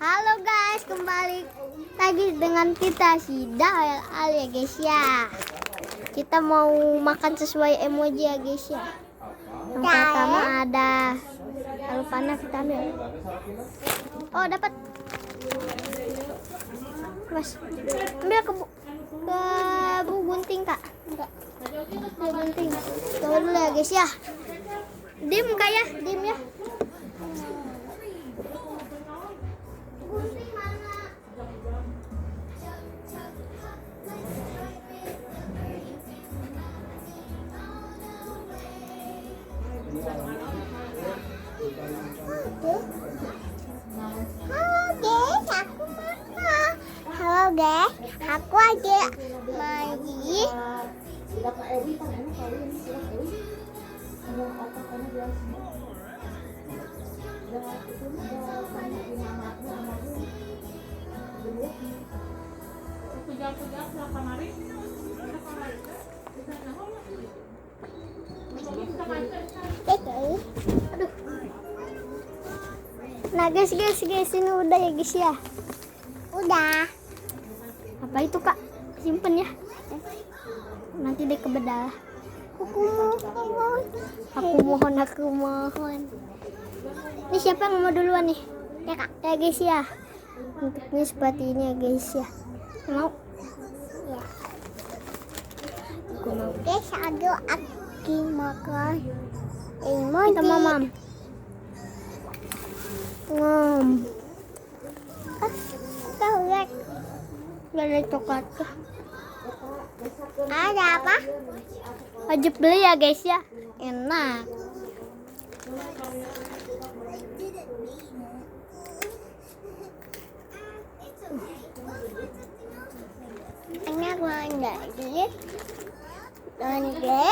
Halo guys, kembali lagi dengan kita si Dahel Ali ya guys ya. Kita mau makan sesuai emoji ya guys ya. Yang pertama ada taruh panah, kita ambil. Oh dapat. Mas, ambil ke Bu Gunting kak. Enggak. Bu Gunting. Coba dulu ya guys ya. Dim kak ya, dim ya. Halo guys, aku aja mandi. Aduh. Nah guys, ini udah ya guys ya. Udah. Apa itu kak? Simpen ya. Nanti deh ke bedal. Aku mohon. Ini siapa yang mau duluan nih? Ya kak. Ya guys ya. Bentuknya seperti ini ya guys ya. Mau? Ya. Aku mau. Guys, aduh aku makan. Kita mamam. Kau lihat. Gak ada coklat. Ada apa? Wajib beli ya guys ya. Enak. Enak banget. Lanjut.